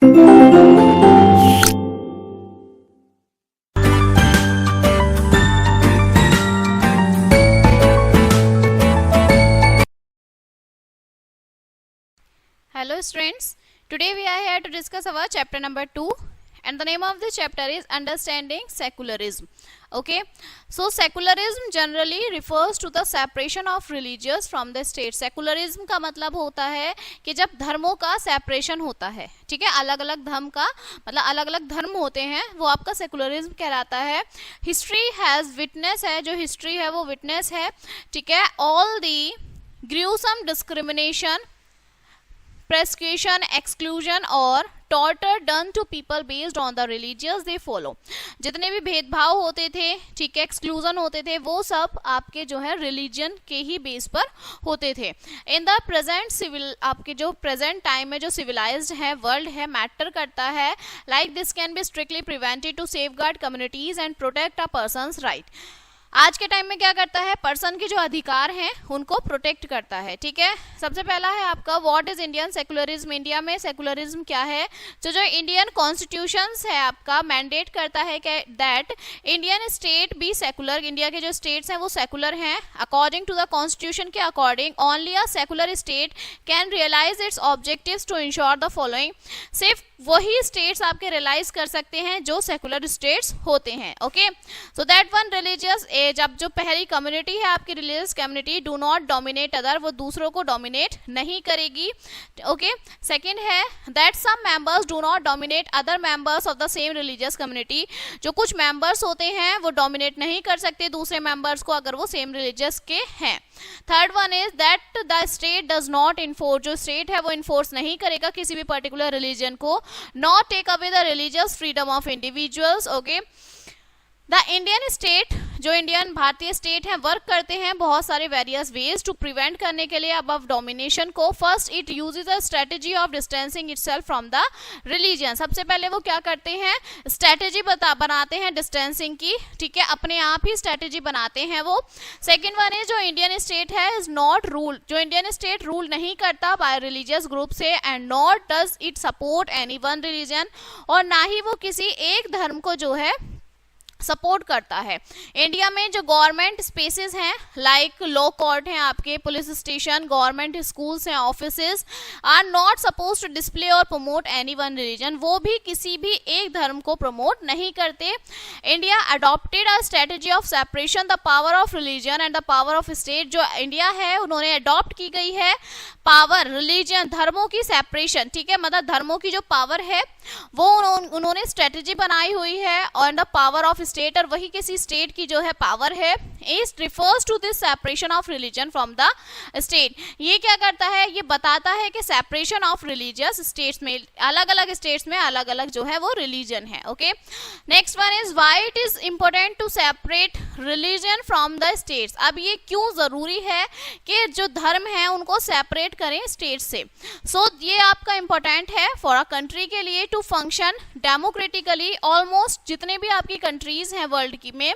Hello students, today we are here to discuss our chapter number 2 and the name of the chapter is Understanding Secularism. Okay, so secularism generally refers to the separation of religious from the state. Secularism का मतलब होता है कि जब धर्मों का separation होता है, ठीक है, अलग अलग धर्म का मतलब अलग अलग धर्म होते हैं, वो आपका सेकुलरिज्म कहलाता है. हिस्ट्री हैज विटनेस है, जो हिस्ट्री है वो विटनेस है, ठीक है, all the gruesome discrimination, persecution, exclusion और torture done to people based on the religions they follow. जितने भी भेदभाव होते थे, ठीक है, एक्सक्लूजन होते थे, वो सब आपके जो है रिलीजन के ही बेस पर होते थे. इन द प्रेजेंट सिविल, आपके जो प्रेजेंट टाइम में जो सिविलाइज्ड है वर्ल्ड है, मैटर करता है. Like this can be strictly prevented to safeguard communities and protect a persons right. आज के टाइम में क्या करता है, पर्सन के जो अधिकार हैं उनको प्रोटेक्ट करता है. ठीक है, सबसे पहला है आपका what is Indian secularism. India में सेकुलरिज्म क्या है. जो इंडियन कॉन्स्टिट्यूशंस है आपका मैंडेट करता है कि that Indian state be secular. India के जो स्टेट्स हैं वो सेकुलर हैं. अकॉर्डिंग टू द कॉन्स्टिट्यूशन के according only a secular state can realise its objectives to ensure the following. सिर्फ वही स्टेट्स आपके रियलाइज कर सकते हैं जो सेकुलर स्टेट्स होते हैं. Okay, so that one religious जब जो पहली कम्युनिटी है आपकी religious community do not dominate other, वो दूसरों को डोमिनेट नहीं करेगी. ओके, सेकंड है that some members do not dominate other members of the same religious community. जो कुछ मेंबर्स होते हैं वो डोमिनेट नहीं कर सकते दूसरे मेंबर्स को अगर वो सेम रिलीजियस के हैं. Third one is that the state does not enforce, जो स्टेट है वो इन्फोर्स नहीं करेगा किसी भी पर्टिकुलर रिलीजन को. Not take away the religious freedom of individuals. Okay, the Indian state, जो इंडियन भारतीय स्टेट हैं वर्क करते हैं बहुत सारे वेरियस वेज टू प्रिवेंट करने के लिए अबव डोमिनेशन को. First it uses a strategy of distancing itself from the religion. सबसे पहले वो क्या करते हैं, स्ट्रेटेजी बनाते हैं डिस्टेंसिंग की. ठीक है, अपने आप ही स्ट्रेटेजी बनाते हैं वो. सेकेंड वन इज जो इंडियन स्टेट है इज नॉट रूल, जो इंडियन स्टेट रूल नहीं करता बाय रिलीजियस ग्रुप से. And not does it support any one religion, और ना ही वो किसी एक धर्म को जो है सपोर्ट करता है. इंडिया में जो गवर्नमेंट स्पेसेस हैं लाइक लॉ कोर्ट हैं, आपके पुलिस स्टेशन, गवर्नमेंट स्कूल्स हैं, offices are not suppose to display और प्रमोट एनी वन रिलीजन. वो भी किसी भी एक धर्म को प्रमोट नहीं करते. India adopted a strategy of separation the power of religion and the power of state. जो इंडिया है उन्होंने अडॉप्ट की गई है पावर, रिलीजन, धर्मों की सेपरेशन. ठीक है, मतलब धर्मों की जो पावर है वो उन्होंने स्ट्रेटेजी बनाई हुई है और द पावर ऑफ स्टेट, और वही किसी स्टेट की जो है पावर है is refers to this separation of religion from the state. ये क्या करता है, ये बताता है कि सेपरेशन ऑफ रिलीजियस स्टेट्स में, अलग अलग स्टेट्स में अलग अलग जो है वो रिलीजन है. Okay, next one is why it is important to separate religion from the states. अब ये क्यों जरूरी है कि जो धर्म है उनको सेपरेट करें स्टेट से. सो ये आपका इंपॉर्टेंट है फॉर अ कंट्री के लिए टू फंक्शन डेमोक्रेटिकली. ऑलमोस्ट जितने भी आपकी कंट्रीज हैं वर्ल्ड की में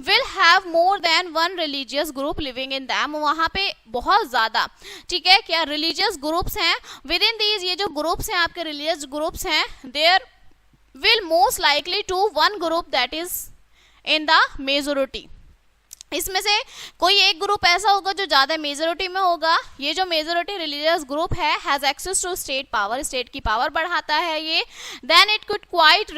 will have more than one religious group living in them. वहां पे बहुत ज्यादा, ठीक है, क्या रिलीजियस ग्रुप्स हैं. विद इन दीज, ये जो ग्रुप्स हैं आपके रिलीजियस ग्रुप्स हैं, there will most likely to one group that is in the majority. इसमें से कोई एक ग्रुप ऐसा होगा जो ज्यादा मेजोरिटी में होगा. ये जो मेजोरिटी रिलीजियस ग्रुप है has access to state power, state की पावर बढ़ाता है ये. Then it could quite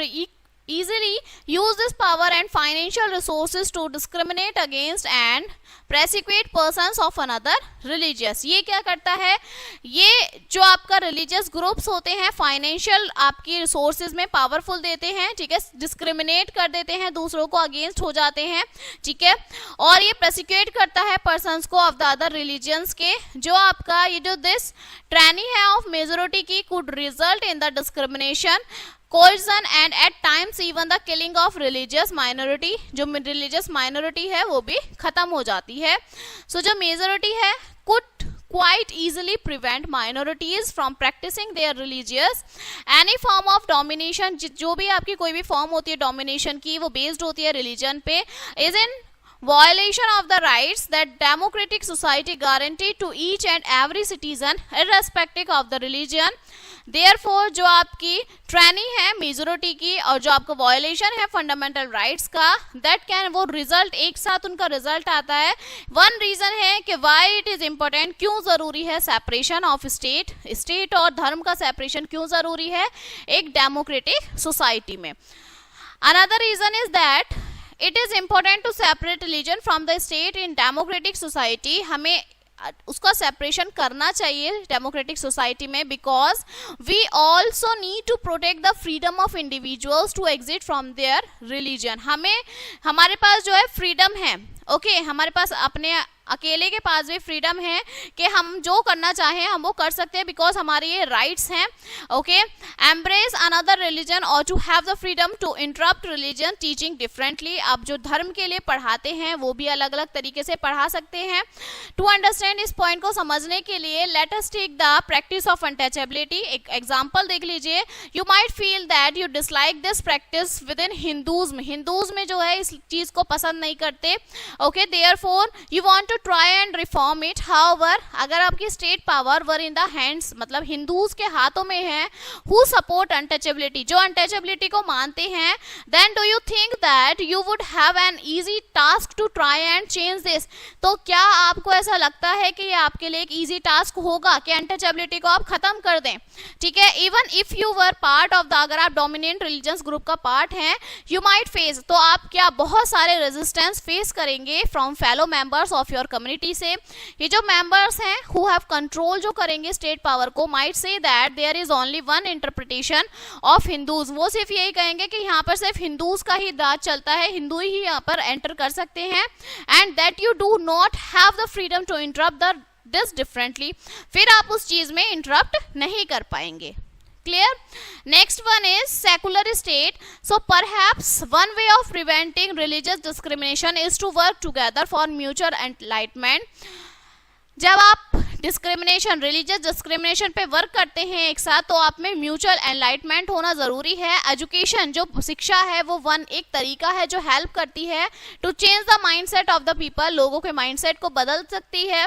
easily use this power and financial resources to discriminate against and persecute persons of another religious. ये क्या करता है, ये जो आपका रिलीजियस ग्रुप्स होते हैं फाइनेंशियल आपकी रिसोर्सेज में पावरफुल देते हैं. ठीक है, डिस्क्रिमिनेट कर देते हैं, दूसरों को अगेंस्ट हो जाते हैं. ठीक है, और ये प्रोसिक्यूट करता है पर्सन्स को ऑफ द अदर रिलीजियंस के. जो आपका ये जो दिस ट्रेनी है ऑफ मेजोरिटी की could result in the discrimination, coercion and at times even the killing of religious minority. जो religious minority है वो भी खत्म हो जाती है. So जो majority है could quite easily prevent minorities from practicing their religious any form of domination. जो भी आपकी कोई भी फॉर्म होती है डोमिनेशन की वो बेस्ड होती है रिलीजन पे, is in violation of the rights that democratic society guaranteed to each and every citizen irrespective of the religion therefore जो आपकी ट्रेनिंग है मेजोरिटी की और जो आपका वायोलेशन है फंडामेंटल राइट्स का, दैट कैन वो रिजल्ट एक साथ उनका रिजल्ट आता है। वन रीजन है कि व्हाई इट इज इंपॉर्टेंट, क्यों जरूरी है सेपरेशन ऑफ स्टेट, स्टेट और धर्म का सेपरेशन क्यों जरूरी है एक डेमोक्रेटिक सोसाइटी में। Another reason is that it is important to separate religion from the state in democratic society, हमें उसका सेपरेशन करना चाहिए डेमोक्रेटिक सोसाइटी में, because we also need to protect the freedom of individuals to exit from their religion. हमें हमारे पास जो है freedom है, ओके हमारे पास अपने अकेले के पास भी फ्रीडम है कि हम जो करना चाहें हम वो कर सकते हैं, बिकॉज हमारे ये राइट्स हैं। ओके, एम्ब्रेस अनदर रिलीजन और to have the freedom to interpret religion teaching differently. आप जो धर्म के लिए पढ़ाते हैं वो भी अलग अलग तरीके से पढ़ा सकते हैं। टू अंडरस्टैंड इस पॉइंट को समझने के लिए let us take the practice of untouchability. एक एग्जाम्पल देख लीजिए, you might feel that you dislike this practice within Hindus. Hindus में जो है इस चीज़ को पसंद नहीं करते, ओके, therefore you want to try and reform it. However, अगर आपकी state power were in the hands, मतलब हिंदूज के हाथों में है, who support untouchability, जो untouchability को मानते हैं, then do you think that you would have an easy task to try and change this? तो क्या आपको ऐसा लगता है कि ये आपके लिए एक easy task होगा कि untouchability को आप खत्म कर दें? ठीक है, even if you were part of the, अगर आप dominant religious group का पार्ट हैं, you might face, तो आप क्या बहुत सारे resistance face करेंगे from fellow members of your community से। ये जो मेंबर्स हैं हु हैव कंट्रोल जो करेंगे स्टेट पावर को, might say that there is only one interpretation of Hindus. वो सिर्फ यही कहेंगे कि यहाँ पर सिर्फ हिंदूज का ही राज चलता है, हिंदू ही यहाँ पर एंटर कर सकते हैं, and that you do not have the freedom to interpret the this differently. फिर आप उस चीज में इंटरप्ट नहीं कर पाएंगे। Clear? Next one is secular state. So perhaps one way of preventing religious discrimination is to work together for mutual enlightenment. जब आप डिस्क्रिमिनेशन, रिलीजियस डिस्क्रिमिनेशन पे वर्क करते हैं एक साथ, तो आप में म्यूचुअल एनलाइटमेंट होना ज़रूरी है। एजुकेशन जो शिक्षा है वो एक तरीका है जो हेल्प करती है to change the mindset of the people, लोगों के माइंडसेट को बदल सकती है।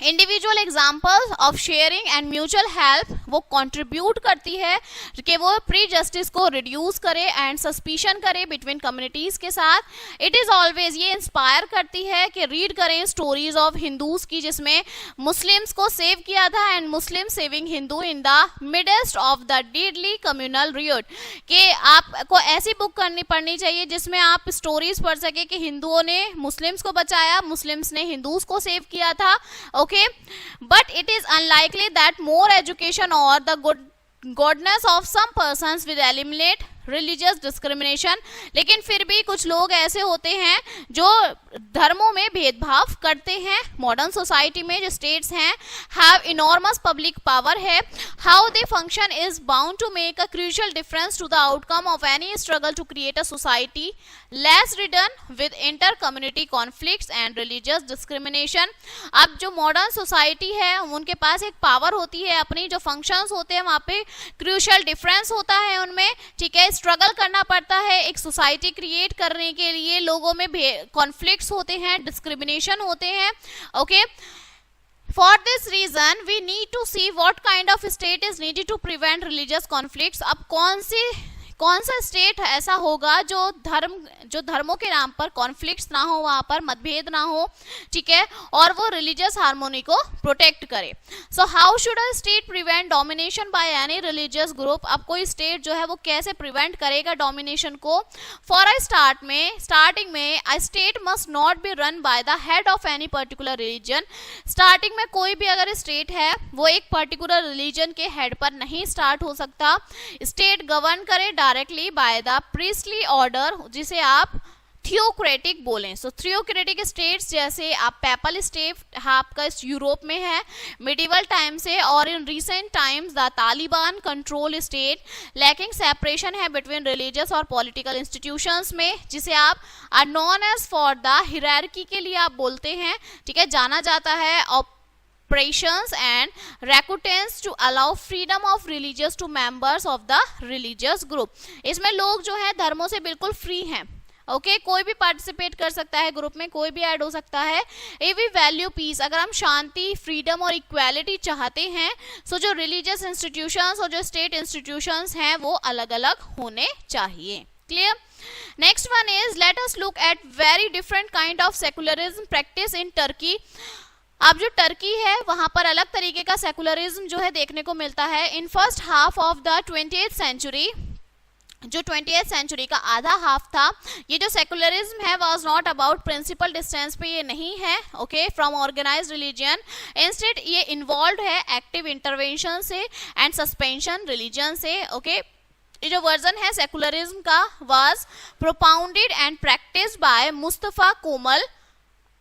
Individual examples of sharing and mutual help वो कंट्रीब्यूट करती है कि वो प्री जस्टिस को रिड्यूस करे एंड सस्पिशन करे बिटवीन कम्युनिटीज के साथ। इट इज ऑलवेज, ये इंस्पायर करती है कि रीड करें स्टोरीज ऑफ हिंदूज की, जिसमें मुस्लिम्स को सेव किया था and Muslim saving Hindu in the midst of the deadly communal Riot. कि आपको ऐसी बुक पढ़नी चाहिए जिसमें आप स्टोरीज पढ़ सके कि हिंदुओं ने मुस्लिम्स को बचाया, मुस्लिम्स ने हिंदूज को सेव किया था। Okay, but it is unlikely that more education or the goodness of some persons will eliminate religious discrimination. लेकिन फिर भी कुछ लोग ऐसे होते हैं जो धर्मों में भेदभाव करते हैं। मॉडर्न सोसाइटी में जो स्टेट्स हैं हैव इनॉर्मस पब्लिक पावर है, how they function is bound to make a crucial difference to the outcome of any struggle to create a society less ridden with inter community conflicts and religious discrimination. अब जो modern society है उनके पास एक power होती है, अपनी जो functions होते हैं वहाँ पे क्रूशियल डिफरेंस होता है उनमें, ठीक है, स्ट्रगल करना पड़ता है एक सोसाइटी क्रिएट करने के लिए, लोगों में कॉन्फ्लिक्ट्स होते हैं, डिस्क्रिमिनेशन होते हैं। Okay, for this reason we need to see what kind of state is needed to prevent religious conflicts. अब कौन सा स्टेट ऐसा होगा जो धर्मों के नाम पर कॉन्फ्लिक्ट्स ना हो, वहाँ पर मतभेद ना हो, ठीक है, और वो रिलीजियस हार्मोनी को प्रोटेक्ट करे। So how should a state prevent domination by any religious group. अब कोई स्टेट जो है वो कैसे प्रिवेंट करेगा डोमिनेशन को। फॉर स्टार्टिंग में a state must not be run by the head of any particular religion. Starting में कोई भी अगर स्टेट है वो एक पर्टिकुलर रिलीजन के हेड पर नहीं स्टार्ट हो सकता। स्टेट गवर्न करे directly by the priestly order, जिसे आप थियोक्रेटिक बोलें। सो थियोक्रेटिक स्टेट्स जैसे आप पेपल स्टेट आपका यूरोप में है मिडिवल टाइम से, और in recent times the Taliban control state lacking separation है बिटवीन रिलीजियस और पॉलिटिकल इंस्टीट्यूशंस में, जिसे आप are known as for the hierarchy के लिए आप बोलते हैं, ठीक है, जाना जाता है। operations and recruitments to allow freedom of religious to members of the religious group। इसमें लोग जो हैं धर्मों से बिल्कुल फ्री हैं, ओके कोई भी पार्टिसिपेट कर सकता है, ग्रुप में कोई भी ऐड हो सकता है। इफ वी वैल्यू पीस, अगर हम शांति, फ्रीडम और इक्वालिटी चाहते हैं, सो जो रिलीजियस इंस्टीट्यूशंस और जो स्टेट इंस्टीट्यूशंस हैं वो अलग अलग होने चाहिए। Clear? Next one is let us look at very different kind of secularism practice in Turkey. अब जो टर्की है वहां पर अलग तरीके का सेकुलरिज्म जो है देखने को मिलता है। In first half of the 20th century, जो 20th सेंचुरी का आधा हाफ था, ये जो सेकुलरिज्म है was not about principle distance पे ये नहीं है okay from organised religion. Instead ये इन्वॉल्व है एक्टिव इंटरवेंशन से एंड सस्पेंशन रिलीजन से। ओके ये जो वर्जन है सेकुलरिज्म का was propounded and practised by Mustafa Kemal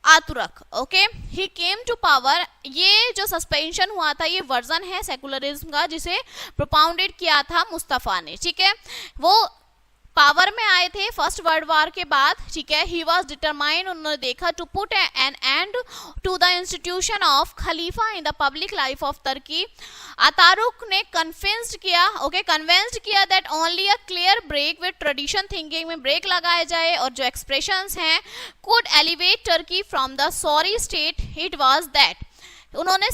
Ataturk. Okay he came to power, ये जो सस्पेंशन हुआ था ये वर्जन है सेकुलरिज्म का जिसे प्रोपाउंडेड किया था मुस्तफा ने। ठीक है वो पावर में आए थे फर्स्ट वर्ल्ड वॉर के बाद। ठीक है ही वॉज डिटरमाइंड, उन्होंने देखा to put an end to the institution of खलीफा in the public life of Turkey. Ataturk ने कन्विंस्ड किया that only a clear break with tradition thinking में ब्रेक लगाया जाए और जो एक्सप्रेशंस हैं could elevate Turkey from the sorry state it was that. उन्होंने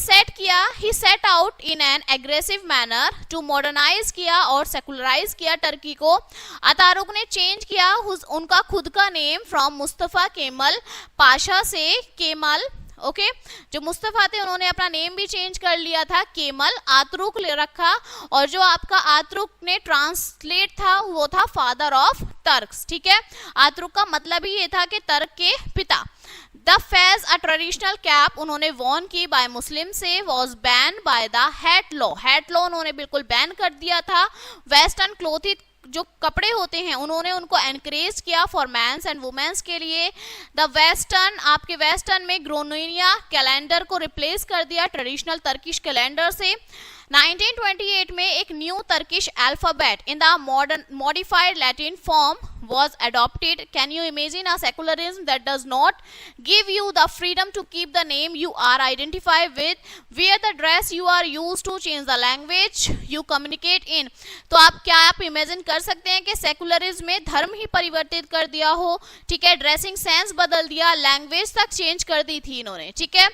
he set out in an aggressive manner to modernise किया और सेकुलराइज किया टर्की को। अतारुक ने चेंज किया उनका खुद का name from Mustafa camel Pasha से केमल। ओके जो मुस्तफा थे उन्होंने अपना नेम भी चेंज कर लिया था, केमल आतरुक ले रखा, और जो आपका आतरुक ने ट्रांसलेट था वो था फादर ऑफ टर्क्स। ठीक है आतरुक का मतलब ही ये था कि तर्क के पिता। The phase a traditional cap उन्होंने वॉर्न की बाय मुस्लिम से was ban by the hat law उन्होंने बिल्कुल बैन कर दिया था। वेस्टर्न क्लोथ जो कपड़े होते हैं उन्होंने उनको एनकरेज किया फॉर मैंस एंड वुमेन्स के लिए। द वेस्टर्न आपके वेस्टर्न में ग्रोनिया कैलेंडर को रिप्लेस कर दिया ट्रेडिशनल टर्किश कैलेंडर से। 1928 में एक new Turkish alphabet in the modified Latin form was adopted. Can you imagine a secularism that does not give you the freedom to keep the name you are identified with, wear the dress you are used to, change the language you communicate in? तो आप imagine कर सकते हैं कि secularism में धर्म ही परिवर्तित कर दिया हो। ठीक है ड्रेसिंग सेंस बदल दिया, लैंग्वेज तक चेंज कर दी थी इन्होंने। ठीक है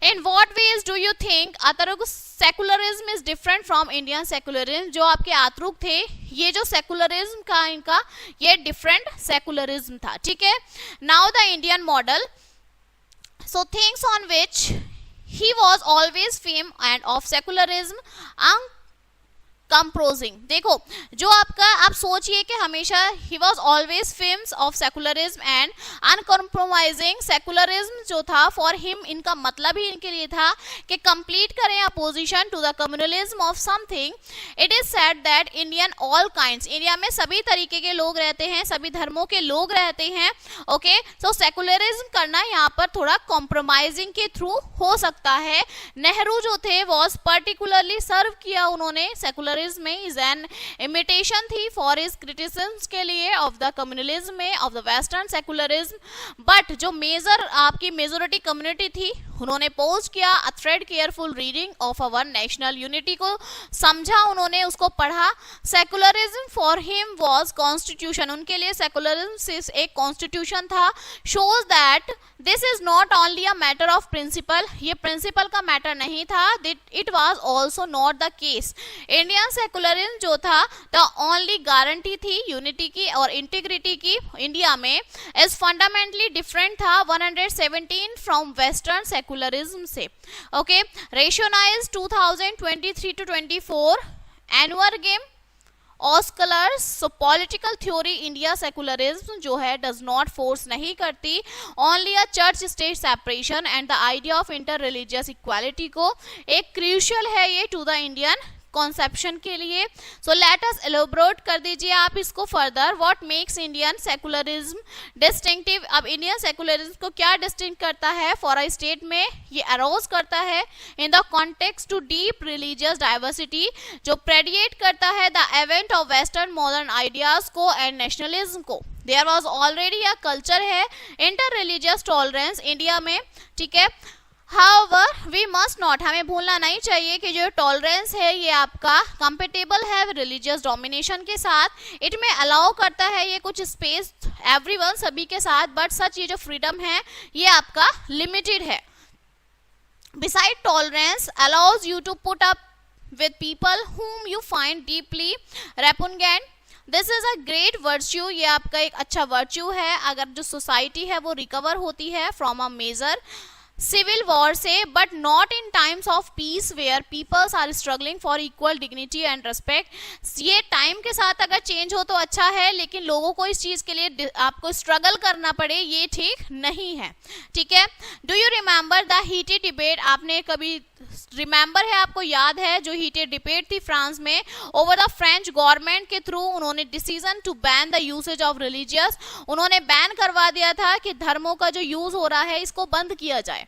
in what ways do you think Ataturk secularism is different from Indian secularism? जो आपके आतरुक थे ये जो सेकुलरिज्म का इनका ये डिफरेंट सेकुलरिज्म था। ठीक है now the Indian model, so things on which he was always fame and of secularism compromising. देखो जो आपका आप सोचिए कि हमेशा ही was always fames of secularism and uncompromising. Secularism जो था फॉर हिम इनका मतलब ही इनके लिए था कि कंप्लीट करें opposition to the communalism of something. It is said that Indian all kinds, India में सभी तरीके के लोग रहते हैं, सभी धर्मों के लोग रहते हैं। ओके सो सेकुलरिज्म करना यहाँ पर थोड़ा कॉम्प्रोमाइजिंग के थ्रू हो सकता है। नेहरू जो थे वॉज पर्टिकुलरली सर्व किया उन्होंने सेकुलर में इज एन इमिटेशन थी फॉर हिज क्रिटिसिज्म के लिए ऑफ द कम्युनलिज्म में of the western secularism. But जो मेजर आपकी मेजोरिटी कम्युनिटी थी उन्होंने पोज किया a thread careful reading of our national unity को समझा, उन्होंने उसको पढ़ा। Secularism for him was constitution, उनके लिए सेकुलरिज्म एक कॉन्स्टिट्यूशन था। Shows that this is not only a matter of principle, ये प्रिंसिपल का मैटर नहीं था, it was also not the case. Indian secularism जो था द ओनली गारंटी थी यूनिटी की और इंटीग्रिटी की इंडिया में इज फंडामेंटली डिफरेंट था 117 फ्रॉम वेस्टर्न सेकुलरिज्म से। Okay rationalise 2023 to 24 annual game ऑस्कलर्स। So political theory India secularism जो है डज नॉट फोर्स नहीं करती only a church state separation and the idea of inter religious equality को एक crucial है ये टू द इंडियन कॉन्सेप्शन के लिए। सो लेट अस एलोबरेट कर दीजिए आप इसको further. What makes Indian secularism distinctive? अब इंडियन सेकुलरिज्म को क्या डिस्टिंक्ट करता है? फॉर अ स्टेट में ये अरोज करता है in the context to deep religious diversity, जो प्रेडिएट करता है the event of western modern ideas को एंड नेशनलिज्म को। There was already a culture है इंटर रिलीजियस टॉलरेंस इंडिया में। ठीक है However, we must not, हमें भूलना नहीं चाहिए कि जो टॉलरेंस है ये आपका कंपेटेबल है रिलीजियस डोमिनेशन के साथ. इट में अलाउ करता है ये कुछ स्पेस एवरीवन, सभी के साथ, बट सच ये जो फ्रीडम है ये आपका लिमिटेड है. Beside tolerance allows you to put up with people whom you find deeply repugnant. This is a great virtue. ये आपका एक अच्छा वर्च्यू है अगर जो सोसाइटी है वो रिकवर होती है from a major civil war से, but not in times of peace where peoples are struggling for equal dignity and respect. ये टाइम के साथ अगर चेंज हो तो अच्छा है, लेकिन लोगों को इस चीज के लिए आपको स्ट्रगल करना पड़े ये ठीक नहीं है. ठीक है. Do you remember the heated debate? आपने कभी रिमेंबर है, आपको याद है जो हीटेड डिबेट थी फ्रांस में ओवर द फ्रेंच गवर्नमेंट के थ्रू उन्होंने decision to ban the usage of religious, उन्होंने बैन करवा दिया था कि धर्मों का जो यूज हो रहा है इसको बंद किया जाए.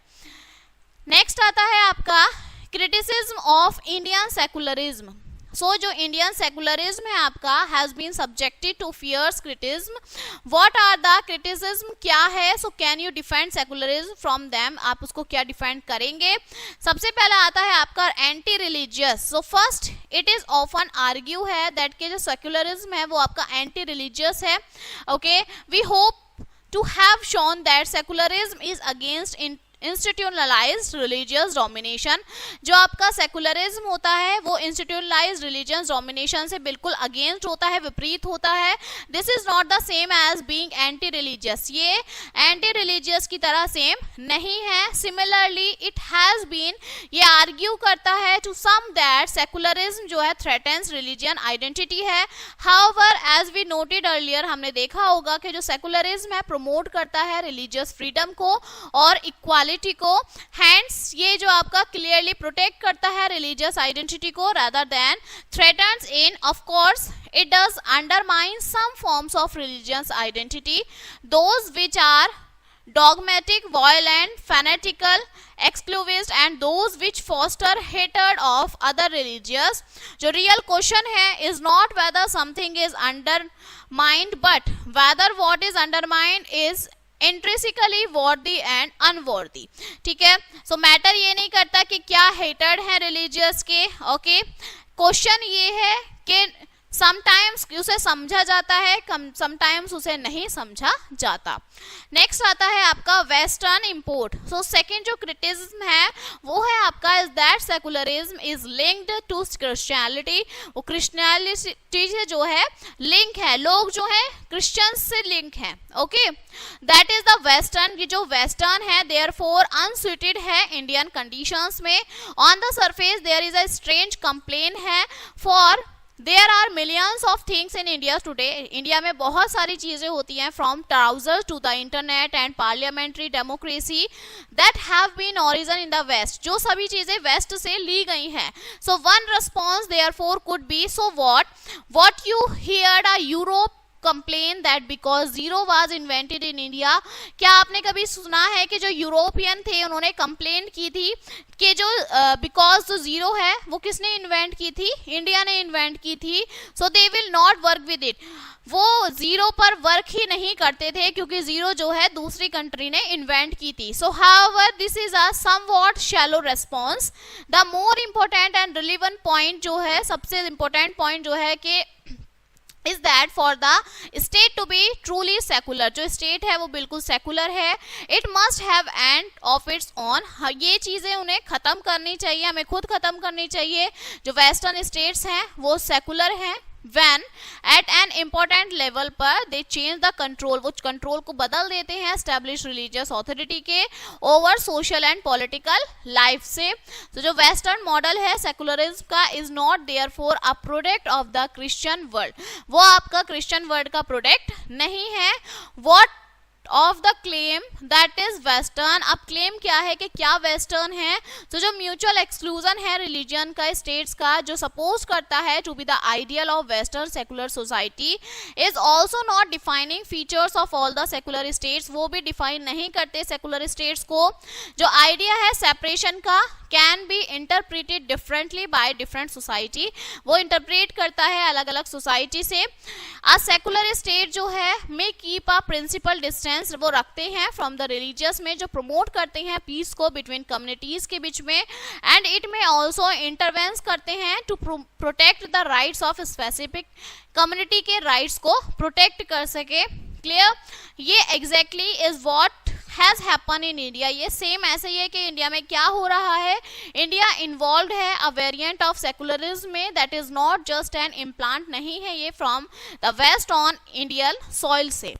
नेक्स्ट आता है आपका criticism of Indian secularism. So जो इंडियन सेकुलरिज्म है आपका has been subjected to fierce criticism. What are the criticism, क्या है? So can you defend secularism from them? आप उसको क्या डिफेंड करेंगे? सबसे पहला आता है आपका anti religious. So first it is often argue है दैट के जो सेकुलरिज्म है वो आपका एंटी रिलीजियस है. Okay, we hope to have shown that secularism is against institutionalised religious domination. जो आपका सेकुलरिज्म होता है वो इंस्टीट्यूशनलाइज्ड रिलीजियस डोमिनेशन से बिल्कुल अगेंस्ट होता है, विपरीत होता है. This is not the same as being anti religious. ये एंटी रिलीजियस की तरह सेम नहीं है. सिमिलरली इट हैज बीन, ये आर्ग्यू करता है टू सम दैट सेकुलरिज्म जो है थ्रेटन्स रिलीजियन आइडेंटिटी है. However as we noted earlier, हमने देखा होगा कि जो सेकुलरिज्म है प्रमोट करता है रिलीजियस फ्रीडम को और इक्वालिटी को. हैंस ये जो आपका क्लियरली प्रोटेक्ट करता है रिलीजियस आइडेंटिटी को rather than threatens in. Of course it does undermine some forms of religious identity, those which are dogmatic, violent, fanatical, exclusivist and those which foster hatred of other religions. जो real question है is not whether something is undermined but whether what is undermined is इंट्रिसिकली वर्दी and unworthy. ठीक है. सो matter ये नहीं करता कि क्या हेटेड है रिलीजियस के. ओके, क्वेश्चन ये है कि समटाइम्स उसे समझा जाता है, समटाइम्स उसे नहीं समझा जाता. नेक्स्ट आता है आपका वेस्टर्न इंपोर्ट. सो सेकंड जो क्रिटिसिज्म है वो है आपका is that secularism is linked to Christianity. वो क्रिश्चियनिटी से जो है लिंक है, लोग जो है क्रिश्चियंस से लिंक है. Okay, that is the western. की जो वेस्टर्न है देयरफॉर अनसुइटेड है इंडियन कंडीशंस में. On the surface there is a strange complain है for There are millions of things in India today. India में बहुत सारी चीजें होती हैं from trousers to the internet and parliamentary democracy that have been origin in the West. जो सभी चीजें वेस्ट से ली गई हैं. So one response therefore could be, so what you heard a Europe complain that because zero was invented in India. क्या आपने कभी सुना है कि जो यूरोपियन थे उन्होंने कंप्लेन की थी कि जो बिकॉज जो जीरो है वो किसने इन्वेंट की थी? इंडिया ने इन्वेंट की थी. So they will not work with it. वो जीरो पर वर्क ही नहीं करते थे क्योंकि जीरो जो है दूसरी कंट्री ने इन्वेंट की थी. सो however this is a somewhat shallow response. The more important and relevant point जो है, सबसे इम्पोर्टेंट पॉइंट जो है कि is that for the state to be truly secular, जो स्टेट है वो बिल्कुल सेकुलर है, it must have end of its own. ये चीज़ें उन्हें ख़त्म करनी चाहिए, हमें खुद ख़त्म करनी चाहिए. जो वेस्टर्न स्टेट्स हैं वो सेकुलर हैं. when at an important level पर they change the control, वो कंट्रोल को बदल देते हैं established religious authority के over social and political life से. तो जो western model है secularism का is not therefore a product of the Christian world, वो आपका Christian world का product नहीं है. what of the claim that is western. अब क्लेम क्या है कि क्या वेस्टर्न है? तो जो म्यूचुअल एक्सक्लूजन है रिलीजन का, स्टेट्स का, जो सपोज करता है to be the ideal of western secular society is also not defining features of all the secular states. वो भी डिफाइन नहीं करते सेकुलर स्टेट्स को. जो आइडिया है सेपरेशन का can be interpreted differently by different society, वो इंटरप्रेट करता है अलग अलग सोसाइटी से. अ सेकुलर स्टेट जो है may keep a principle distance distance वो रखते हैं फ्रॉम द रिलीजियस में, जो प्रमोट करते हैं पीस को बिटवीन कम्युनिटीज के बीच में, and it may also intervenes करते हैं to protect the rights of specific community के राइट्स को प्रोटेक्ट कर सके। क्लियर? ये exactly is what has happen in India. ये सेम ऐसे ही है कि इंडिया में क्या हो रहा है, इंडिया इन्वॉल्व है अ वेरिएंट ऑफ सेकुलरिज्म में, that is not just an implant, नहीं है ये from the west on Indian soil से।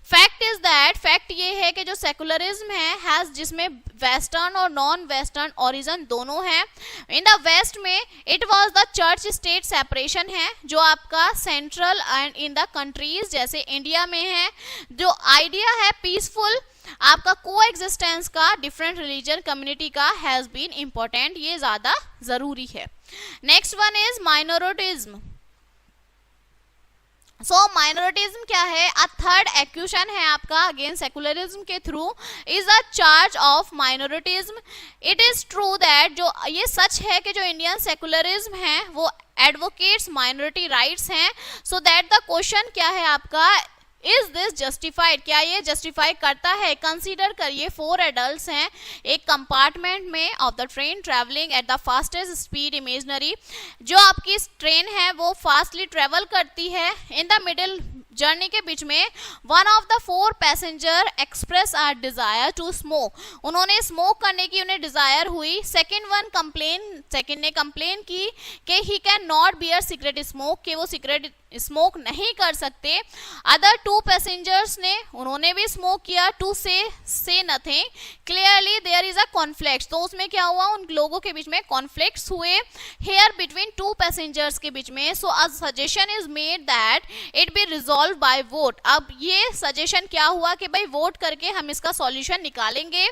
फैक्ट इज दैट, फैक्ट ये है कि जो सेकुलरिज्म है हैज, जिसमें वेस्टर्न और नॉन वेस्टर्न ओरिजिन दोनों है। इन द वेस्ट में it was the church state separation है, जो आपका central and in the countries जैसे इंडिया में है। जो आइडिया है पीसफुल आपका को एग्जिस्टेंस का डिफरेंट रिलीजन कम्युनिटी का हैज बीन इंपॉर्टेंट, ये ज्यादा जरूरी है। Next one is minoritism. सो माइनॉरिटीज्म क्या है? अ थर्ड एक्यूशन है आपका अगेंस्ट सेकुलरिज्म के through, is a charge of minoritism. It is true that, जो ये सच है कि जो इंडियन सेकुलरिज्म है वो एडवोकेट्स माइनॉरिटी राइट्स हैं। सो दैट द क्वेश्चन क्या है आपका, इज दिस जस्टिफाइड, क्या ये जस्टिफाई करता है? कंसीडर करिए 4 एडल्ट्स हैं एक कंपार्टमेंट में of the train travelling at the fastest speed imaginary. जो आपकी ट्रेन है वो फास्टली ट्रेवल करती है। इन द मिडिल जर्नी के बीच में one of the 4 passenger express are desire to smoke, उन्होंने स्मोक करने की उन्हें डिजायर हुई। सेकेंड ने कंप्लेन की कि he can not bear cigarette smoke, कि वो सिगरेट स्मोक नहीं कर सकते। अदर 2 पैसेंजर्स ने, उन्होंने भी स्मोक किया। To say nothing, clearly there is a conflict, तो उसमें क्या हुआ, उन लोगों के बीच में कॉन्फ्लिक्ट्स हुए हेयर बिटवीन 2 पैसेंजर्स के बीच में। So a suggestion is made that it be resolve by vote. अब ये सजेशन क्या हुआ कि भाई वोट करके हम इसका सॉल्यूशन निकालेंगे।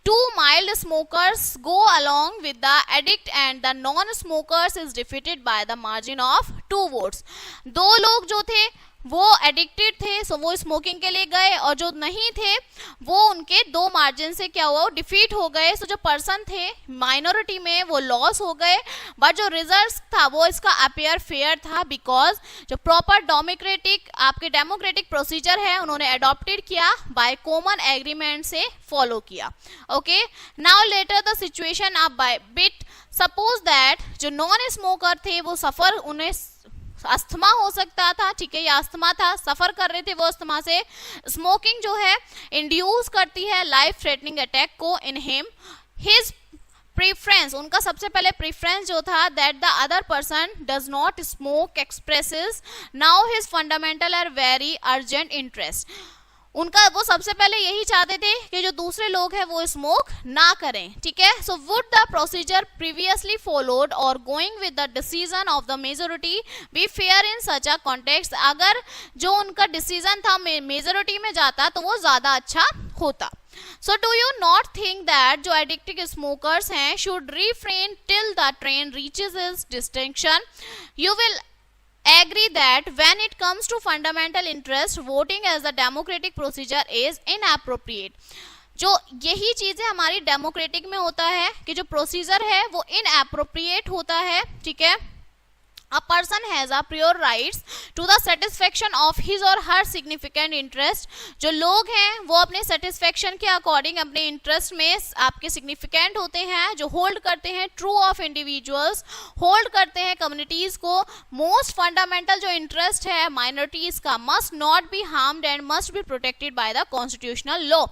2 mild smokers go along with the addict and the non smokers is defeated by the margin of 2 votes. 2 लोग जो थे वो एडिक्टेड थे, सो वो स्मोकिंग के लिए गए, और जो नहीं थे वो उनके 2 मार्जिन से क्या हुआ, वो डिफीट हो गए। सो जो पर्सन थे माइनॉरिटी में वो लॉस हो गए, बट जो रिजल्ट था वो इसका अपीयर फेयर था, बिकॉज जो प्रॉपर डेमोक्रेटिक प्रोसीजर है उन्होंने अडॉप्टेड किया, बाय कॉमन एग्रीमेंट से फॉलो किया। Okay, now later the situation up by bit. Suppose that जो नॉन स्मोकर थे वो सफर, उन्हें अस्थमा हो सकता था, ठीक है, या अस्थमा था, सफर कर रहे थे वो अस्थमा से। स्मोकिंग जो है इंड्यूस करती है लाइफ थ्रेटनिंग अटैक को इन हिम। हिज प्रेफरेंस, उनका सबसे पहले प्रेफरेंस जो था that the other person does not smoke expresses now his fundamental और वेरी अर्जेंट इंटरेस्ट। उनका वो सबसे पहले यही चाहते थे कि जो दूसरे लोग हैं वो स्मोक ना करें, ठीक है। So would the procedure previously followed or going with the decision of the majority be fair in such a context. अगर जो उनका डिसीजन था मेजोरिटी में जाता तो वो ज्यादा अच्छा होता। So do you not think that जो addicted smokers हैं should refrain till the train reaches its destination? You will agree that when it comes to fundamental interest, voting as the democratic procedure is inappropriate. जो यही चीजें हमारी democratic में होता है कि जो प्रोसीजर है वो इनएप्रोप्रिएट होता है, ठीक है। A person has a prior rights to the satisfaction of his or her significant interest. जो लोग हैं वो अपने satisfaction के according अपने interest में आपके significant होते हैं, जो hold करते हैं true of individuals, hold करते हैं communities को। most fundamental जो interest है minorities का must not be harmed and must be protected by the constitutional law.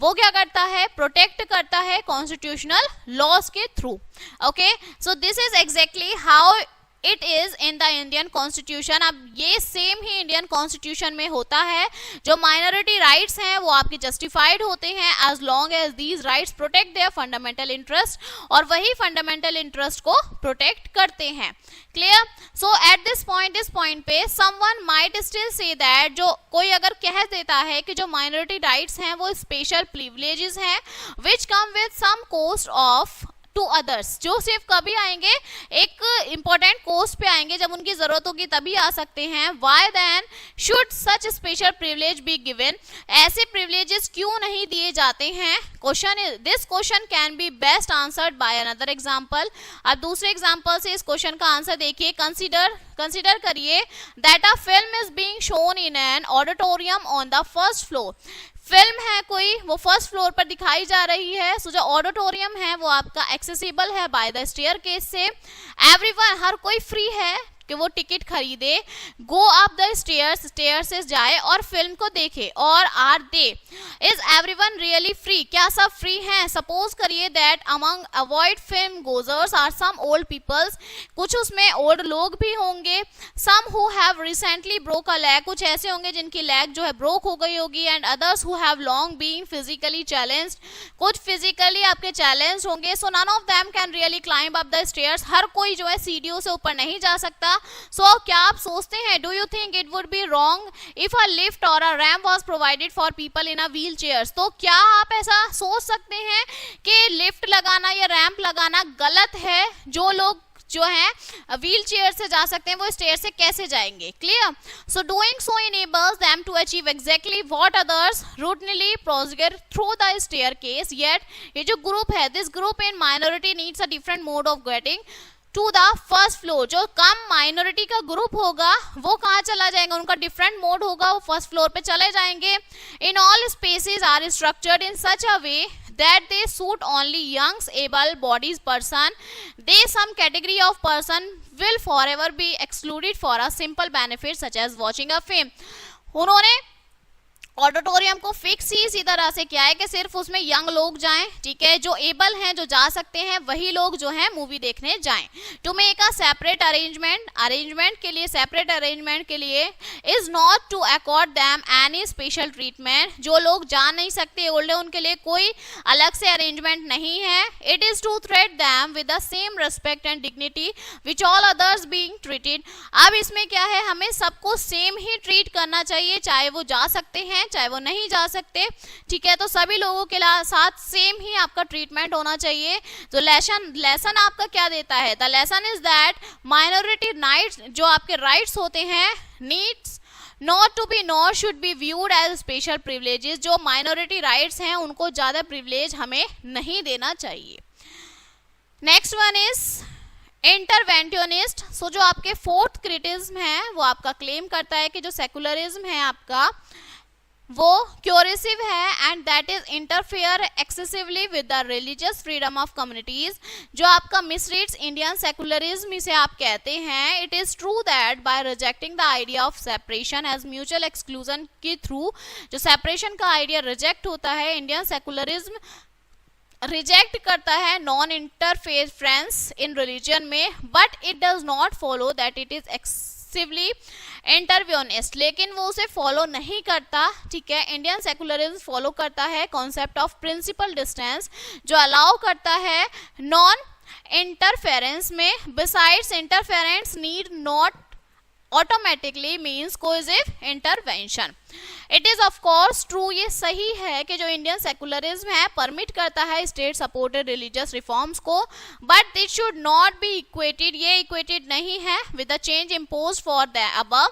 वो क्या करता है, protect करता है constitutional laws के through. Okay, so this is exactly how it is in the Indian constitution. अब ये सेम ही इंडियन कॉन्स्टिट्यूशन में होता है। जो माइनॉरिटी राइट्स हैं वो आपके जस्टिफाइड होते हैं as long as these rights protect their fundamental interest, और वही फंडामेंटल इंटरेस्ट को प्रोटेक्ट करते हैं। Clear? So at this point, इस पॉइंट पे someone might still say that, जो कोई अगर कह देता है कि जो माइनॉरिटी राइट्स हैं वो स्पेशल प्रिविलेजेस हैं which come with some cost of to others, जो सिर्फ कभी आएंगे एक इंपॉर्टेंट कोस्ट पे आएंगे जब उनकी जरूरत होगी तभी आ सकते हैं। Why then should such special privilege be given? ऐसे प्रिविलेजेस क्यों नहीं दिए जाते हैं? This question can be best answered by another example. अब दूसरे एग्जांपल से इस क्वेश्चन का आंसर देखिए। कंसीडर करिए that a film is being shown in an auditorium on the first floor. Film है कोई, वो फर्स्ट फ्लोर पर दिखाई जा रही है। सो जो ऑडिटोरियम है वो आपका एक्सेसिबल है बाय द स्टेयरकेस से। एवरीवन, हर कोई फ्री है कि वो टिकट खरीदे, गो अप द स्टेयर से जाए और फिल्म को देखे। और are they, is everyone really free, क्या सब फ्री हैं? सपोज करिए that among avid film goers are some old peoples, कुछ उसमें ओल्ड लोग भी होंगे। Some who have recently broke a leg, कुछ ऐसे होंगे जिनकी लेग जो है ब्रोक हो गई होगी। And others who have long been physically challenged, कुछ फिजिकली आपके चैलेंज होंगे। So none of them can really climb up the stairs, हर कोई जो है सीढ़ियों से ऊपर नहीं जा सकता। सो क्या आप सोचते हैं, do you think it would be wrong if a lift और a ramp was provided for people in a wheel chairs? तो क्या आप ऐसा सोच सकते हैं कि लिफ्ट लगाना या रैंप लगाना गलत है? जो लोग जो है व्हील चेयर से जा सकते हैं वो स्टेयर से कैसे जाएंगे? Clear? So doing so enables them to achieve exactly what others routinely proceed through the staircase. Yet ये जो ग्रुप है, this group in minority needs a different mode of getting to the first floor. जो कम minority का group होगा वो कहाँ चला जाएगा, उनका डिफरेंट मोड होगा, वो फर्स्ट फ्लोर पे चले जाएंगे। In all spaces are structured in such a way that they suit only young able bodies person. They some category of person will forever be excluded for a simple benefit such as watching a film. उन्होंने auditorium को fix ही इसी तरह से क्या है कि सिर्फ उसमें यंग लोग जाएं, ठीक है, जो एबल हैं, जो जा सकते हैं, वही लोग जो हैं मूवी देखने जाएं। To make a separate arrangement के लिए, सेपरेट अरेंजमेंट के लिए is not to accord them any special treatment. जो लोग जा नहीं सकते ओल्ड, उनके लिए कोई अलग से अरेंजमेंट नहीं है। It is to treat them with the same respect and dignity which all others being treated. अब इसमें क्या है, हमें सबको सेम ही ट्रीट करना चाहिए, चाहे वो जा सकते हैं चाहे वो नहीं जा सकते, ठीक है। तो सभी लोगों के साथ सेम ही आपका ट्रीटमेंट होना चाहिए। तो लेसन आपका क्या देता है, the lesson is that minority rights, जो आपके राइट्स होते हैं, needs not to be not should be viewed as special privileges. जो माइनॉरिटी राइट्स हैं उनको ज़्यादा प्रिविलेज हमें नहीं देना चाहिए। Next one is interventionist. So जो आपके फोर्थ क्रिटिज्म है वो आपका क्लेम करता है कि जो सेकुलरिज्म है आपका वो क्योरेसिव है and that is interfere excessively with the religious freedom of communities. जो आपका मिसरीड्स इंडियन सेकुलरिज्म इसे आप कहते हैं। It is true that by rejecting the idea of separation as mutual exclusion के थ्रू, जो सेपरेशन का आइडिया रिजेक्ट होता है, इंडियन सेकुलरिज्म रिजेक्ट करता है नॉन इंटरफेरेंस इन रिलीजन में, but it does not follow that it is excessively interventionist, लेकिन वो उसे फॉलो नहीं करता, ठीक है। इंडियन सेकुलरिज्म फॉलो करता है कॉन्सेप्ट ऑफ प्रिंसिपल डिस्टेंस, जो अलाउ करता है नॉन इंटरफेरेंस में। Besides interference need not automatically means cohesive intervention. It is of course true, ये सही है कि जो इंडियन सेकुलरिज्म है परमिट करता है स्टेट सपोर्टेड रिलीजियस रिफॉर्म्स को, but this should not be equated, ये इक्वेटेड नहीं है with the change imposed for the above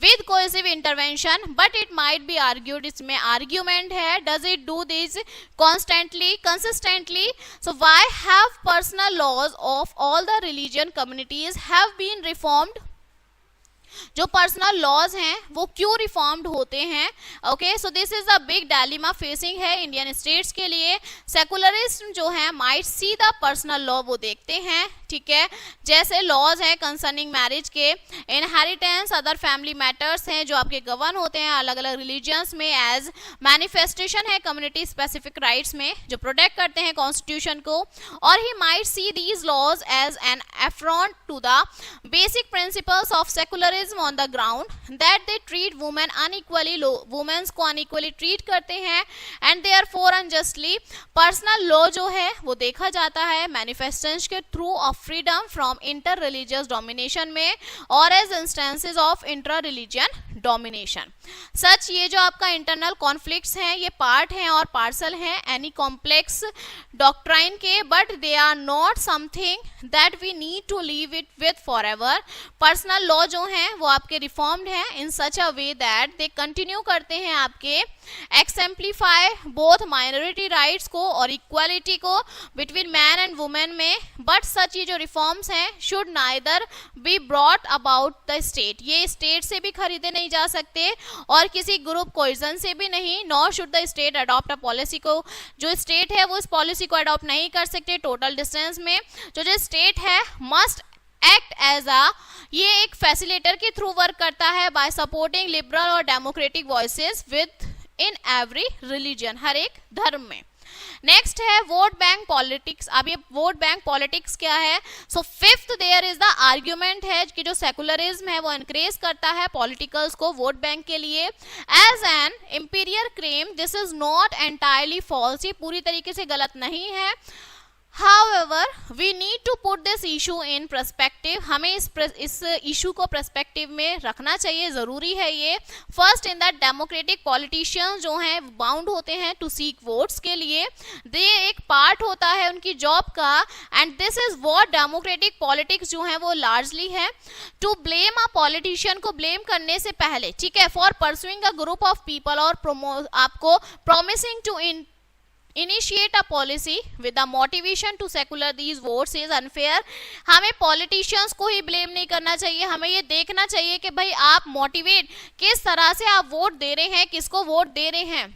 with coercive intervention, but it might be argued, इसमें आर्ग्यूमेंट है, does it do this constantly consistently? So why have personal laws of all the religion communities have been reformed? जो personal laws हैं वो क्यों reformed होते हैं? Okay, so this is the big dilemma facing है Indian states के लिए। Secularism जो है might see the personal law, वो देखते हैं, ठीक है, जैसे लॉज हैं कंसर्निंग मैरिज के, इनहेरिटेंस, अदर फैमिली मैटर्स हैं जो आपके गवर्न होते हैं अलग अलग रिलीजियंस में, एज मैनिफेस्टेशन है कम्युनिटी स्पेसिफिक राइट्स में जो प्रोटेक्ट करते हैं कॉन्स्टिट्यूशन को। और he might see these laws as an affront to the basic principles of secularism on the ground that they treat women unequally, women's को unequally treat करते हैं and therefore unjustly। personal law जो है वो देखा जाता है manifestations के through of freedom from inter-religious domination में और as instances of intra-religion domination। सच ये जो आपका internal conflicts हैं ये part हैं और parcel हैं any complex doctrine के, but they are not something that we need to live it with forever। personal law जो हैं वो आपके रिफॉर्म्ड हैं इन such a way that they continue करते हैं आपके एक्सेम्प्लीफाई बोथ माइनॉरिटी राइट्स को और इक्वालिटी को बिटवीन मैन एंड वुमेन में, बट सच ये जो रिफॉर्म्स हैं should neither be brought about the state, ये स्टेट से भी खरीदे नहीं जा सकते और किसी ग्रुप कोइजन से भी नहीं, nor should the state adopt a policy को, जो स्टेट है वो इस पॉलिसी को अडॉप्ट नहीं कर सकते टोटल डिस्टेंस में। जो स्टेट है मस्ट एक्ट एज अ, ये एक फैसिलिटेटर के थ्रू वर्क करता है बाय सपोर्टिंग लिबरल और democratic voices within every religion, हर एक धर्म में। नेक्स्ट है वोट बैंक पॉलिटिक्स। अब ये वोट बैंक पॉलिटिक्स क्या है? So fifth there is the argument है कि जो सेकुलरिज्म है वो एनकरेज करता है पॉलिटिकल्स को वोट बैंक के लिए as an empirical claim. This is not entirely false, ये पूरी तरीके से गलत नहीं है। However, we need to put this issue in perspective, हमें इस इशू को पर्सपेक्टिव में रखना चाहिए, ज़रूरी है ये। First in that democratic politicians जो हैं बाउंड होते हैं टू सीक वोट्स के लिए, दे एक पार्ट होता है उनकी जॉब का, and this is what democratic politics जो है वो लार्जली है। टू ब्लेम अ पॉलिटिशियन को ब्लेम करने से पहले, ठीक है, for pursuing a group of people और आपको promising to initiate a policy with the motivation to secular these votes is unfair। हमें पॉलिटिशियंस को ही ब्लेम नहीं करना चाहिए, हमें ये देखना चाहिए कि भाई आप मोटिवेट किस तरह से आप वोट दे रहे हैं, किसको वोट दे रहे हैं।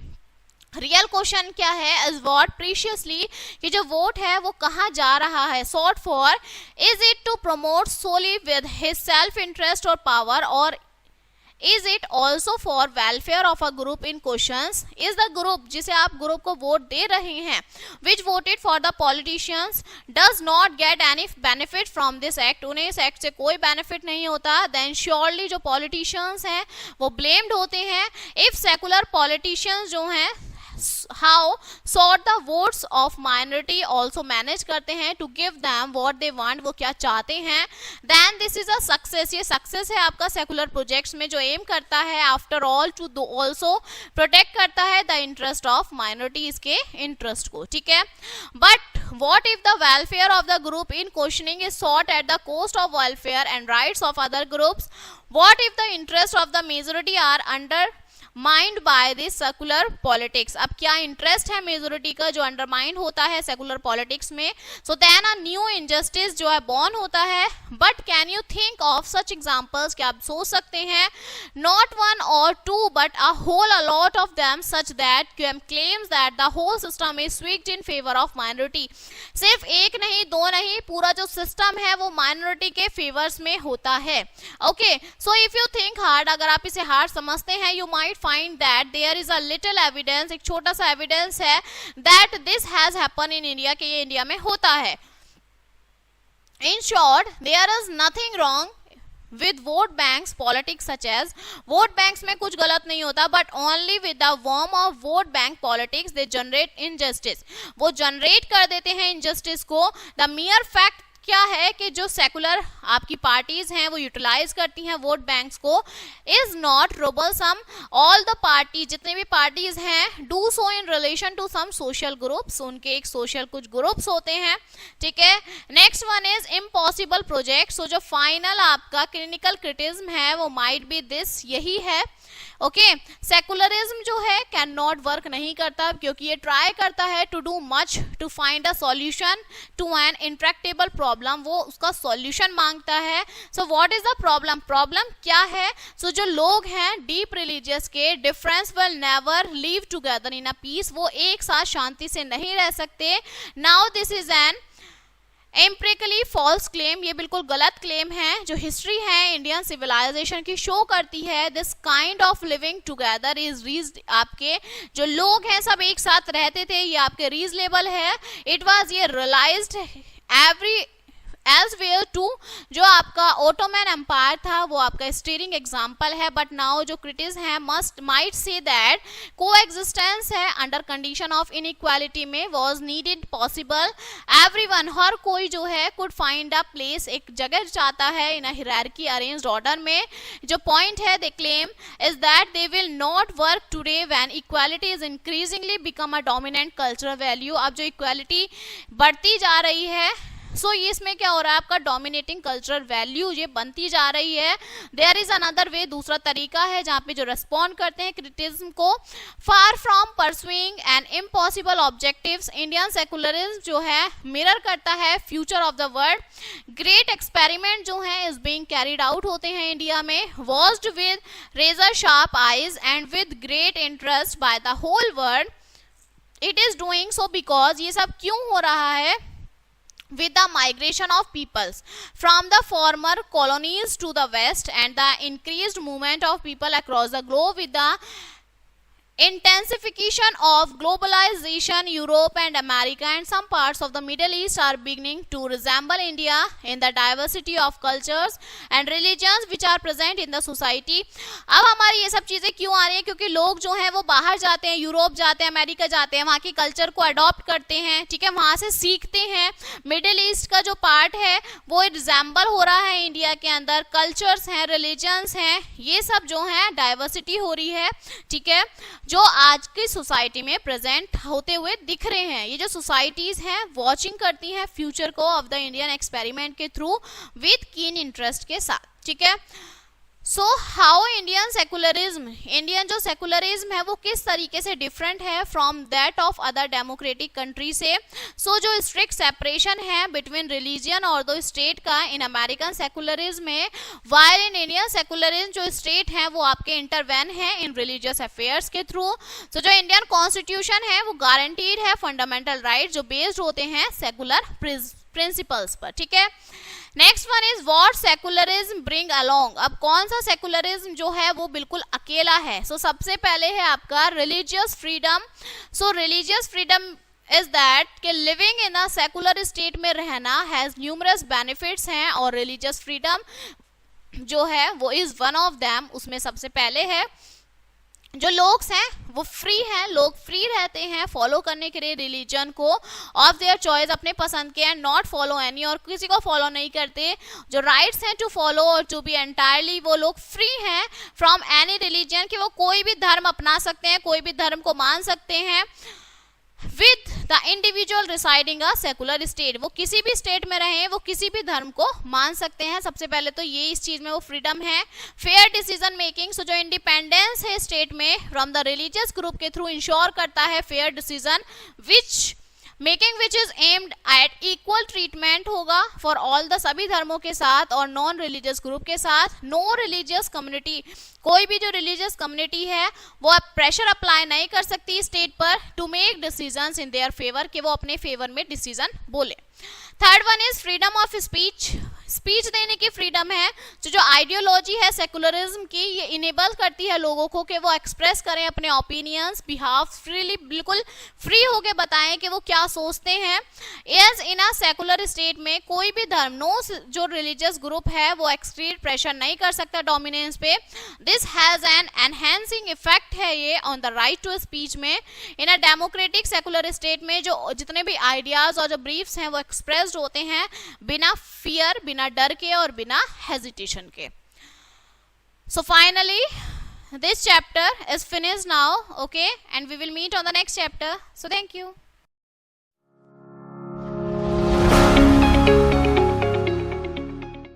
रियल क्वेश्चन क्या है? इज वॉट प्रीशियसली, कि जो वोट है वो कहाँ जा रहा है। Sought for, is it to promote solely with his self interest और पावर, और Is it also for welfare of a group in questions? Is the group जिसे आप ग्रुप को वोट दे रहे हैं which voted for the politicians does not get any benefit from this act, उन्हें इस act से कोई बेनिफिट नहीं होता, then surely जो politicians हैं वो blamed होते हैं। If secular politicians जो हैं how sort the votes of minority also manage करते हैं to give them what they want, वो क्या चाहते हैं, then this is a success। ये सक्सेस है आपका सेकुलर प्रोजेक्ट्स में जो एम करता है after all to also protect करता है द इंटरेस्ट ऑफ माइनॉरिटीज के इंटरेस्ट को, ठीक है। But what if the welfare of the group in questioning is sought at the cost of welfare and rights of other groups? What if the interests of the majority are undermined by this secular politics? अब क्या interest है majority का जो undermine होता है secular politics में? So then a new injustice जो है बॉर्न होता है। But can you think of such examples, क्या आप सोच सकते हैं? नॉट वन और two but a whole a lot of them such that claims that the whole system is switched in favour of minority. सिर्फ एक नहीं, दो नहीं, पूरा जो सिस्टम है वो माइनॉरिटी के फेवर्स में होता है। Okay, so if you think hard, अगर आप इसे हार्ड समझते हैं, you might find that there is a little evidence, एक छोटा सा एविडेंस है that this has happened in India, कि ये इंडिया में होता है। In short, there is nothing wrong with vote banks politics such as, vote banks में कुछ गलत नहीं होता, but only with the worm of vote bank politics they generate injustice, वो generate कर देते हैं injustice को। The mere fact क्या है कि जो सेकुलर आपकी पार्टीज हैं वो यूटिलाइज करती हैं वोट बैंक्स को, इज नॉट रोबलसम। ऑल द पार्टी, जितने भी पार्टीज हैं, do so in relation to some social groups, उनके एक सोशल कुछ ग्रुप्स होते हैं, ठीक है। Next one is impossible project. So जो फाइनल आपका क्लिनिकल क्रिटिज्म है वो माइट बी दिस, यही है। ओके, सेकुलरिज्म जो है कैन नॉट वर्क नहीं करता, क्योंकि ये ट्राई करता है to do much to find a solution to an intractable problem, वो उसका सॉल्यूशन मांगता है। So what is the problem? Problem क्या है? सो जो लोग हैं डीप रिलीजियस के, difference will never live together in a peace, वो एक साथ शांति से नहीं रह सकते। Now this is an empirically false claim, ये बिल्कुल गलत क्लेम है। जो हिस्ट्री है इंडियन सिविलाइजेशन की शो करती है, this kind of living together is रीज, आपके जो लोग हैं सब एक साथ रहते थे, ये आपके रीजनेबल है। इट वाज ये realised every as well to, जो आपका ओटोमन एम्पायर था वो आपका स्टीयरिंग एग्जाम्पल है। बट नाउ जो क्रिटिक्स हैं must might say that coexistence है अंडर कंडीशन ऑफ इनइक्वालिटी में वॉज नीडेड पॉसिबल। एवरीवन, हर कोई जो है कुड फाइंड अ प्लेस, एक जगह चाहता है इन अ हायरार्की अरेंज्ड ऑर्डर में। जो पॉइंट है they claim is that they will not work today when equality is increasingly become a dominant cultural value. अब जो इक्वालिटी बढ़ती जा रही है सो ये इसमें क्या हो रहा है, आपका डोमिनेटिंग कल्चरल वैल्यू ये बनती जा रही है. देयर इज अनदर वे, दूसरा तरीका है जहाँ पे जो रेस्पॉन्ड करते हैं क्रिटिसिज्म को. Far from pursuing an impossible objectives, Indian secularism जो है मिरर करता है future of the world. Great experiment जो है इज बीइंग कैरिड आउट होते हैं इंडिया में, watched with razor sharp eyes and with great interest by the whole world. It is doing so because, ये सब क्यों हो रहा है, with the migration of peoples from the former colonies to the west and the increased movement of people across the globe with the intensification of globalization. Europe and America and some parts of the Middle East are beginning to resemble India in the diversity of cultures and religions which are present in the society. अब हमारी ये सब चीज़ें क्यों आ रही हैं, क्योंकि लोग जो हैं वो बाहर जाते हैं, यूरोप जाते हैं, अमेरिका जाते हैं, वहाँ की कल्चर को अडॉप्ट करते हैं, ठीक है, वहाँ से सीखते हैं. मिडिल ईस्ट का जो पार्ट है वो रिजेंबल हो रहा है इंडिया के अंदर, कल्चर्स हैं, रिलीजन्स हैं, ये सब जो है डाइवर्सिटी हो रही है, ठीक है, जो आज की सोसाइटी में प्रेजेंट होते हुए दिख रहे हैं. ये जो सोसाइटीज हैं वॉचिंग करती हैं फ्यूचर को ऑफ द इंडियन एक्सपेरिमेंट के थ्रू विद कीन इंटरेस्ट के साथ, ठीक है. So how Indian secularism, Indian जो सेकुलरिज्म है वो किस तरीके से डिफरेंट है from that of other democratic country से. सो जो स्ट्रिक्ट सेपरेशन है बिटवीन रिलीजियन और दो स्टेट का इन अमेरिकन सेकुलरिज्म में, वाइल इन इंडियन सेकुलरिज्म जो स्टेट है वो आपके इंटरवेन है इन रिलीजियस अफेयर्स के थ्रू. सो जो इंडियन कॉन्स्टिट्यूशन है वो गारंटीड है फंडामेंटल राइट जो बेस्ड होते हैं सेकुलर प्रिंसिपल्स पर, ठीक है. Next one is what secularism bring along. अब कौन सा सेकुलरिज्म जो है वो बिल्कुल अकेला है. सो सबसे पहले है आपका religious freedom. So religious freedom is that कि living in a secular state में रहना हैज न्यूमरस बेनिफिट्स हैं, और रिलीजियस फ्रीडम जो है वो इज वन ऑफ दैम. उसमें सबसे पहले है जो लोग हैं वो फ्री हैं, लोग फ्री रहते हैं फॉलो करने के लिए रिलीजन को ऑफ देयर चॉइस, अपने पसंद के, एंड नॉट फॉलो एनी, और किसी को फॉलो नहीं करते. जो राइट्स हैं टू फॉलो और टू बी एंटायरली, वो लोग फ्री हैं फ्रॉम एनी रिलीजन कि वो कोई भी धर्म अपना सकते हैं, कोई भी धर्म को मान सकते हैं. With the individual residing a secular state, वो किसी भी स्टेट में रहें वो किसी भी धर्म को मान सकते हैं. सबसे पहले तो ये इस चीज में वो फ्रीडम है. फेयर डिसीजन मेकिंग, सो जो इंडिपेंडेंस है स्टेट में फ्रॉम द रिलीजियस ग्रुप के थ्रू इंश्योर करता है fair decision which making which is aimed at equal treatment होगा फॉर ऑल द सभी धर्मों के साथ और नॉन रिलीजियस ग्रुप के साथ. नो रिलीजियस कम्युनिटी, कोई भी जो रिलीजियस कम्युनिटी है वो प्रेशर अप्लाई नहीं कर सकती स्टेट पर to make decisions in their favour, कि वो अपने फेवर में डिसीजन बोले. Third one is freedom of speech. Speech देने की फ्रीडम है. जो आइडियोलॉजी है सेकुलरिज्म की ये इनेबल करती है लोगों को कि वो एक्सप्रेस करें अपने ओपिनियंस बिहाफ फ्रीली, बिल्कुल फ्री होके बताएं कि वो क्या सोचते हैं. As in a secular state में कोई भी धर्म, नो जो रिलीजियस ग्रुप है वो एक्सट्रीट प्रेशर नहीं कर सकता डोमिनेंस पे. This has an enhancing effect है ये on the right to speech में. In a democratic secular state में जो जितने भी आइडियाज और जो ब्रीफ्स हैं वो एक्सप्रेस्ड होते हैं बिना फियर, बिना डर के और बिना हेजिटेशन के. So finally this chapter is finished now, okay, and we will meet on the next chapter. So thank you.